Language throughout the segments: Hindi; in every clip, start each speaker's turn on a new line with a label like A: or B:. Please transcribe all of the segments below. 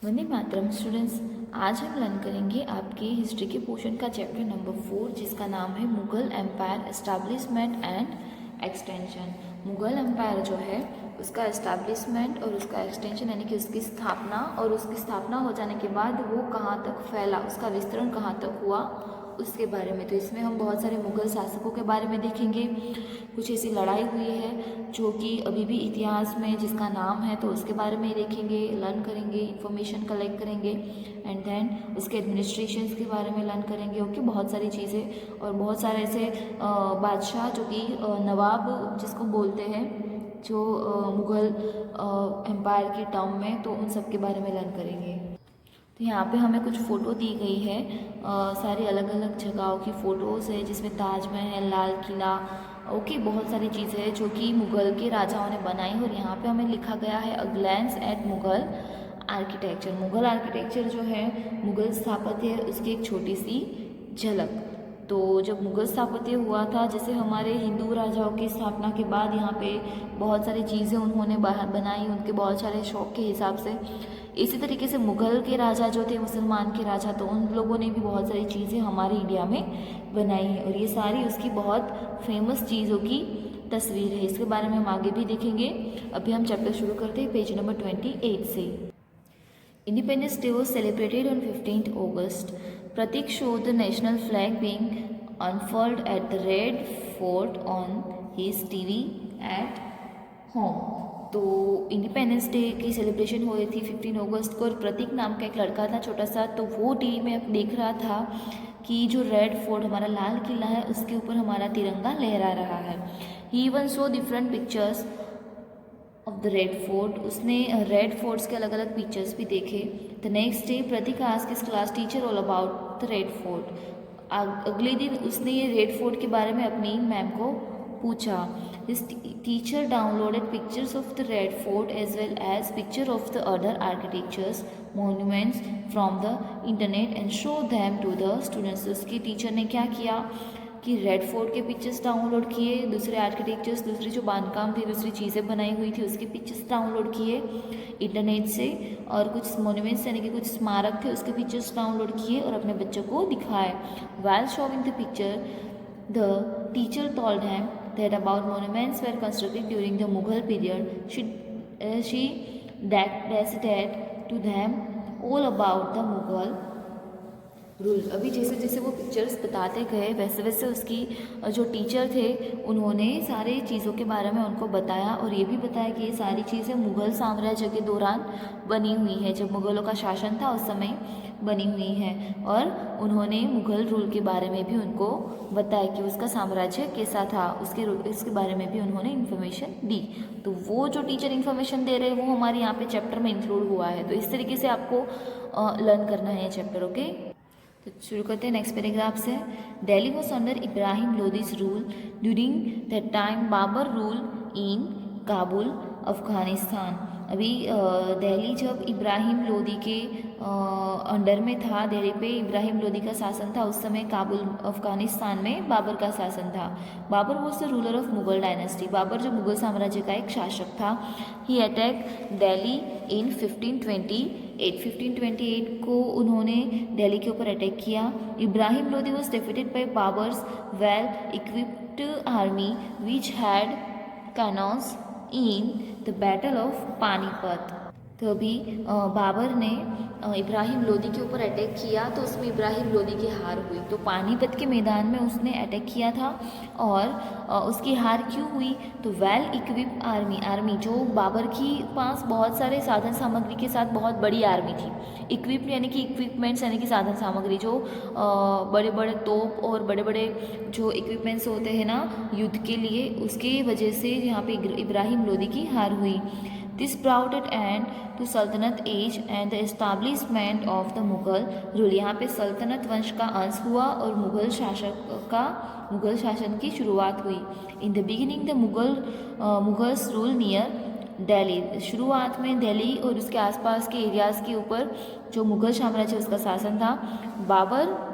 A: वंदे मातरम स्टूडेंट्स। आज हम लर्न करेंगे आपके हिस्ट्री के पोर्शन का चैप्टर नंबर 4, जिसका नाम है Mughal empire establishment and extension. Mughal empire जो है उसका एस्टैब्लिशमेंट और उसका एक्सटेंशन यानी कि उसकी स्थापना, और उसकी स्थापना हो जाने के बाद वो कहाँ तक फैला, उसका विस्तरण कहाँ तक हुआ, उसके बारे में। तो इसमें हम बहुत सारे मुगल शासकों के बारे में देखेंगे। कुछ ऐसी लड़ाई हुई है जो कि अभी भी इतिहास में जिसका नाम है, तो उसके बारे में देखेंगे, लर्न करेंगे, इन्फॉर्मेशन कलेक्ट करेंगे एंड देन उसके एडमिनिस्ट्रेशन के बारे में लर्न करेंगे। ओके, बहुत सारी चीज़ें और बहुत सारे ऐसे बादशाह जो कि नवाब जिसको बोलते हैं, जो मुगल एम्पायर के टर्म में, तो उन सब के बारे में लर्न करेंगे। तो यहाँ पे हमें कुछ फ़ोटो दी गई है, सारी अलग अलग जगहों की फ़ोटोज़ है, जिसमें ताजमहल, लाल किला, ओके, बहुत सारी चीज़ें हैं जो कि मुग़ल के राजाओं ने बनाई। और यहाँ पे हमें लिखा गया है a glance at Mughal architecture. Mughal architecture जो है, मुग़ल स्थापत्य है, उसकी एक छोटी सी झलक। तो जब मुग़ल स्थापत्य हुआ था, जैसे हमारे हिंदू राजाओं की स्थापना के बाद यहाँ पे बहुत सारी चीज़ें उन्होंने बनाई, उनके बहुत सारे शौक़ के हिसाब से। इसी तरीके से मुग़ल के राजा जो थे, मुसलमान के राजा, तो उन लोगों ने भी बहुत सारी चीज़ें हमारे इंडिया में बनाई हैं, और ये सारी उसकी बहुत फेमस चीज़ों की तस्वीर है। इसके बारे में हम आगे भी देखेंगे। अभी हम चैप्टर शुरू करते हैं पेज नंबर 28 से। Independence Day was celebrated on 15th August. Pratik showed the national flag being unfurled at the Red Fort on his TV at home. तो इंडिपेंडेंस डे की सेलिब्रेशन हो रही थी 15 अगस्त को, और प्रतीक नाम का एक लड़का था छोटा सा, तो वो टीवी में अब देख रहा था कि जो रेड फोर्ट हमारा लाल किला है, उसके ऊपर हमारा तिरंगा लहरा रहा है। He even saw different pictures of the red Fort. उसने रेड फोर्ट्स के अलग अलग पिक्चर्स भी देखे। The next day Prateek asked his class teacher all about the red Fort. अगले दिन उसने ये रेड फोर्ट के बारे में अपनी मैम को पूछा। His teacher downloaded pictures of the red Fort as well as picture of the other architectures monuments from the internet and show them to the students. उसकी टीचर ने क्या किया कि रेड फोर्ट के पिक्चर्स डाउनलोड किए, दूसरे आर्किटेक्चर्स, दूसरी जो बांधकाम थे, दूसरी चीज़ें बनाई हुई थी, उसके पिक्चर्स डाउनलोड किए इंटरनेट से, और कुछ मोन्यूमेंट्स यानी कि कुछ स्मारक थे, उसके पिक्चर्स डाउनलोड किए और अपने बच्चों को दिखाए। While showing the picture, the teacher told him that about monuments were constructed during the Mughal period. She dictated to them all about the Mughal rule. अभी जैसे जैसे वो पिक्चर्स बताते गए, वैसे वैसे उसकी जो टीचर थे उन्होंने सारे चीज़ों के बारे में उनको बताया, और ये भी बताया कि ये सारी चीज़ें मुग़ल साम्राज्य के दौरान बनी हुई है, जब मुग़लों का शासन था उस समय बनी हुई हैं। और उन्होंने मुग़ल रूल के बारे में भी उनको बताया कि उसका साम्राज्य कैसा था, इसके बारे में भी उन्होंने इन्फॉर्मेशन दी। तो वो जो टीचर इन्फॉर्मेशन दे रहे हैं वो हमारे यहाँ पे चैप्टर में इंक्लूड हुआ है। तो इस तरीके से आपको लर्न करना है ये चैप्टर। ओके, तो शुरू करते हैं नेक्स्ट पैराग्राफ से। Delhi was under Ibrahim Lodi's rule during that time Babur rule in Kabul Afghanistan. अभी दिल्ली जब इब्राहिम लोदी के अंडर में था, दिल्ली पे इब्राहिम लोदी का शासन था, उस समय काबुल अफ़गानिस्तान में बाबर का शासन था। Babur was the ruler of Mughal dynasty. Babur जो मुग़ल साम्राज्य का एक शासक था। ही अटैक दिल्ली इन 1528 को उन्होंने दिल्ली के ऊपर अटैक किया। Ibrahim Lodi was defeated by Babur's well equipped army which had cannons in the battle of Panipat. तो अभी बाबर ने इब्राहिम लोदी के ऊपर अटैक किया, तो उसमें इब्राहिम लोदी की हार हुई। तो पानीपत के मैदान में उसने अटैक किया था, और उसकी हार क्यों हुई? तो वेल इक्विप आर्मी जो बाबर की पास बहुत सारे साधन सामग्री के साथ बहुत बड़ी आर्मी थी। इक्विप यानी कि इक्विपमेंट्स यानी कि साधन सामग्री, जो बड़े बड़े तोप और बड़े बड़े जो इक्विपमेंट्स होते हैं ना युद्ध के लिए, उसकी वजह से यहाँ पे इब्राहिम लोदी की हार हुई। This brought an end to सल्तनत age and the establishment of the Mughal rule. यहाँ पे सल्तनत वंश का अंश हुआ और मुग़ल शासन की शुरुआत हुई। In the beginning the Mughals rule near Delhi. शुरुआत में दिल्ली और उसके आसपास के एरियाज़ के ऊपर जो मुग़ल साम्राज्य उसका शासन था। Babur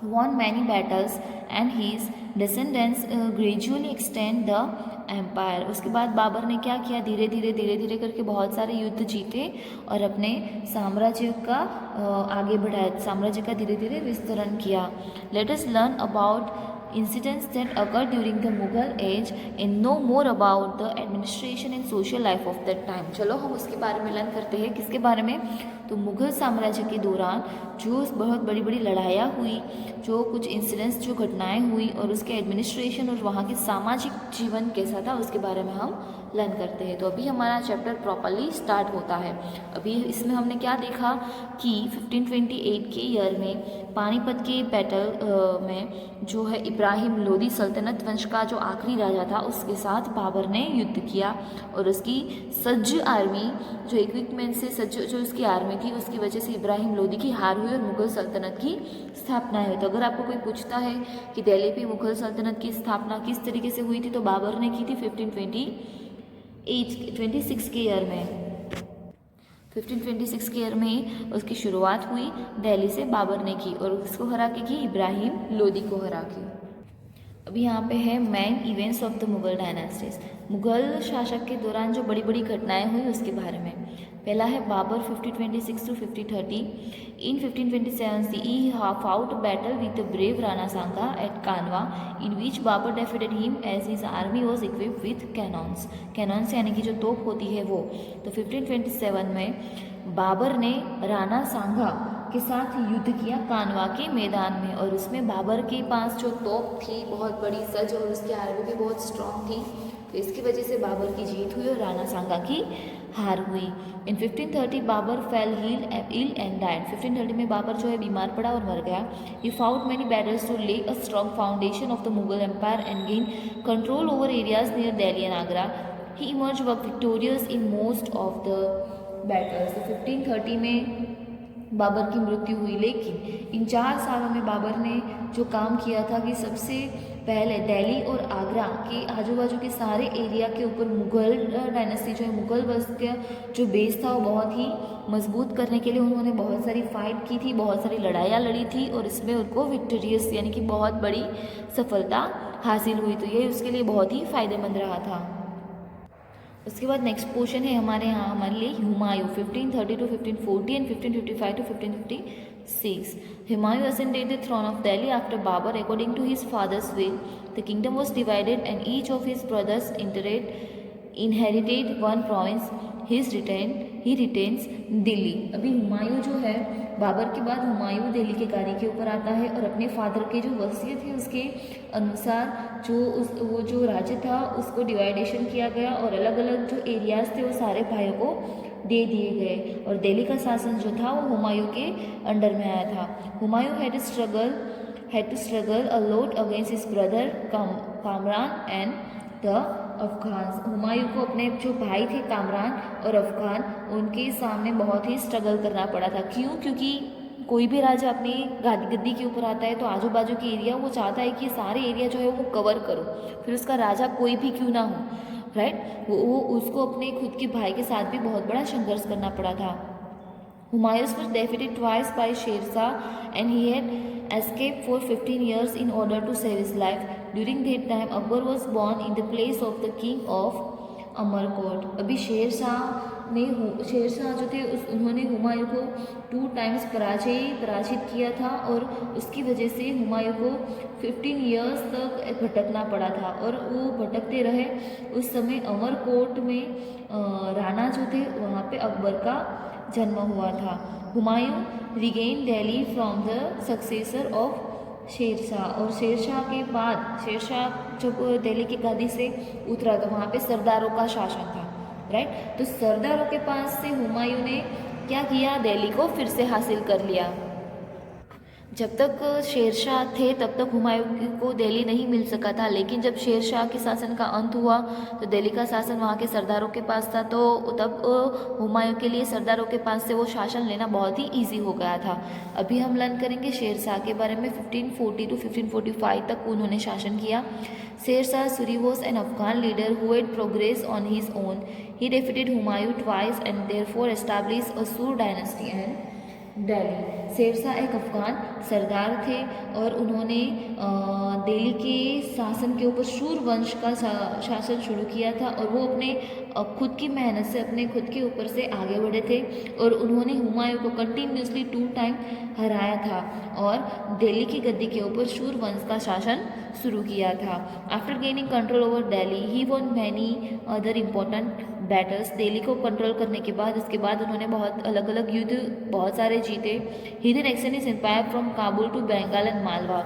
A: won many battles and his descendants gradually extend the empire. उसके बाद बाबर ने क्या किया, धीरे धीरे करके बहुत सारे युद्ध जीते और अपने साम्राज्य का आगे बढ़ाया, साम्राज्य का धीरे धीरे विस्तरण किया। Let us learn about incidents that occurred during the Mughal age and know more about the administration and social life of that time। चलो हम उसके बारे में लर्न करते हैं। किसके बारे में? तो मुगल साम्राज्य के दौरान जो बहुत बड़ी बड़ी लड़ाइयाँ हुई, जो कुछ इंसिडेंट्स, जो घटनाएं हुई और उसके एडमिनिस्ट्रेशन और वहाँ के सामाजिक जीवन कैसा था उसके बारे में हम लर्न करते हैं। तो अभी हमारा चैप्टर प्रॉपरली स्टार्ट होता है। अभी इसमें हमने क्या देखा कि 1528 के ईयर में पानीपत के बैटल में जो है इब्राहिम लोदी सल्तनत वंश का जो आखिरी राजा था उसके साथ बाबर ने युद्ध किया और उसकी सज्ज आर्मी, जो इक्विपमेंट से सज्ज जो उसकी आर्मी थी, उसकी वजह से इब्राहिम लोदी की हार हुई और मुगल सल्तनत की स्थापना हुई। तो अगर आपको कोई पूछता है कि दिल्ली पे मुगल सल्तनत की स्थापना किस तरीके से हुई थी, तो बाबर ने की थी 1526 के ईयर में। 1526 के ईयर में उसकी शुरुआत हुई, दिल्ली से बाबर ने की और उसको हरा के की, इब्राहिम लोदी को हरा के। अभी यहाँ पे है main events of the Mughal dynasties. Mughal शासक के दौरान जो बड़ी बड़ी घटनाएं हुई उसके बारे में। पहला है Babar 1526 to 1530। In 1527 he fought a battle with the brave Rana Sanga at Kanwa, in which Babur defeated him as his army was equipped with cannons। cannons यानी कि जो तोप होती है वो। तो 1527 में बाबर ने राणा सांगा के साथ युद्ध किया कानवा के मैदान में और उसमें बाबर के पास जो तोप थी बहुत बड़ी सज और उसकी आर्मी भी बहुत स्ट्रांग थी, तो इसकी वजह से बाबर की जीत हुई और राणा सांगा की हार हुई। In 1530 Babur fell ill and died. 1530 में बाबर जो है बीमार पड़ा और मर गया। He fought many battles to lay a strong foundation of the Mughal empire and gain control over areas near Delhi and Agra. He emerge victorious in most of the battles. तो 1530 में बाबर की मृत्यु हुई, लेकिन इन 4 सालों में बाबर ने जो काम किया था कि सबसे पहले दिल्ली और आगरा के आजू बाजू के सारे एरिया के ऊपर मुगल डायनेस्टी जो है, मुगल वंश का जो बेस था वो बहुत ही मजबूत करने के लिए उन्होंने बहुत सारी फाइट की थी, बहुत सारी लड़ाइयाँ लड़ी थी और इसमें उनको विक्टोरियस यानी कि बहुत बड़ी सफलता हासिल हुई। तो ये उसके लिए बहुत ही फायदेमंद रहा था। उसके बाद नेक्स्ट पोर्शन है हमारे यहाँ हमारे लिए Humayun 1530 to 1540 and 1555 to 1556। Humayun ascended the throne of Delhi after Babur according to his father's will। The kingdom was divided and each of his brothers inherited one province। he retains Delhi. अभी हुमायूं जो है बाबर के बाद हुमायूं दिल्ली के गादी के ऊपर आता है और अपने फादर के जो वसीयत है उसके अनुसार वो जो राज्य था उसको डिवाइडेशन किया गया और अलग अलग जो एरियाज थे वो सारे भाइयों को दे दिए गए और दिल्ली का शासन जो था वो हुमायूं के अंडर में आया था। Humayun had to struggle a lot against his brother Kamran and the Afghan. Humayun को अपने जो भाई थे कामरान और अफगान उनके सामने बहुत ही स्ट्रगल करना पड़ा था। क्यों? क्योंकि कोई भी राजा अपनी गद्दी के ऊपर आता है तो आजू बाजू के एरिया वो चाहता है कि सारे एरिया जो है वो कवर करो, फिर उसका राजा कोई भी क्यों ना हो, राइट। वो उसको अपने खुद के भाई के साथ भी बहुत बड़ा संघर्ष करना पड़ा था। Humayun was defeated twice by Sher Shah and he had escaped for 15 years in order to save his life। During that time Akbar was born in the place of the king of Amarkot. अभी शेर शाह जो थे उन्होंने हुमायूं को 2 टाइम्स पराजित किया था और उसकी वजह से हुमायूं को 15 इयर्स तक भटकना पड़ा था और वो भटकते रहे। उस समय अमरकोट में राणा जो थे वहाँ पे अकबर का जन्म हुआ था। Humayun regain Delhi from the successor of Sher Shah और शेरशाह के बाद शेरशाह जब दिल्ली की गादी से उतरा तो वहाँ पे सरदारों का शासन था, राइट। तो सरदारों के पास से हुमायूं ने क्या किया, दिल्ली को फिर से हासिल कर लिया। जब तक शेरशाह थे तब तक हुमायूं को दिल्ली नहीं मिल सका था, लेकिन जब शेरशाह के शासन का अंत हुआ तो दिल्ली का शासन वहाँ के सरदारों के पास था, तो तब हुमायूं के लिए सरदारों के पास से वो शासन लेना बहुत ही इजी हो गया था। अभी हम लर्न करेंगे शेरशाह के बारे में। 1540 to 1545 तक उन्होंने शासन किया। Sher Shah Suri was an Afghan leader who had progress on his own. He defeated Humayun twice and therefore established a Sur dynasty and Delhi. Sher Shah एक अफगान सरदार थे और उन्होंने दिल्ली के शासन के ऊपर सूर्यवंश का शासन शुरू किया था और वो अपने खुद की मेहनत से अपने खुद के ऊपर से आगे बढ़े थे और उन्होंने हुमायूं को कंटिन्यूसली 2 टाइम हराया था और दिल्ली की गद्दी के ऊपर सूर्यवंश का शासन शुरू किया था। After gaining control over Delhi he won many other important battles. Delhi को कंट्रोल करने के बाद इसके बाद उन्होंने बहुत अलग अलग युद्ध बहुत सारे जीते। He then extend his empire from Kabul to Bengal and Malwa.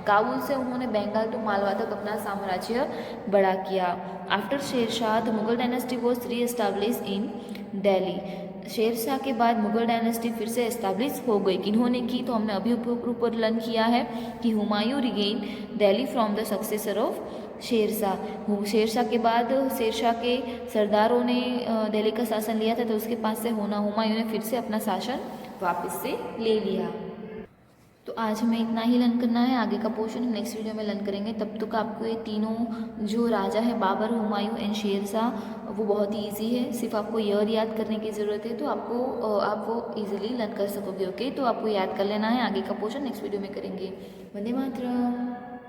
A: Kabul से उन्होंने बंगाल टू मालवा तक अपना साम्राज्य बड़ा किया। After Sher Shah the Mughal dynasty was re establish in Delhi. Sher Shah के बाद मुगल डायनेस्टी फिर से एस्टैब्लिश हो गई। किन्होंने की, तो हमने अभी ऊपर लर्न किया है कि Humayun regain Delhi from the successor of Sher Shah. Sher Shah के बाद शेरशाह के सरदारों ने दिल्ली का शासन लिया था, तो उसके पास से हुमायूं ने फिर से अपना शासन वापस से ले लिया। तो आज हमें इतना ही लर्न करना है। आगे का पोर्शन नेक्स्ट वीडियो में लर्न करेंगे। तब तक आपको ये तीनों जो राजा है, बाबर, हुमायूं एंड शेरशाह, वो बहुत ही ईजी है। सिर्फ आपको ईयर याद करने की ज़रूरत है, तो आप वो ईजिली लर्न कर सकोगे। ओके, तो आपको याद कर लेना है। आगे का पोर्शन नेक्स्ट वीडियो में करेंगे। वंदे मातरम।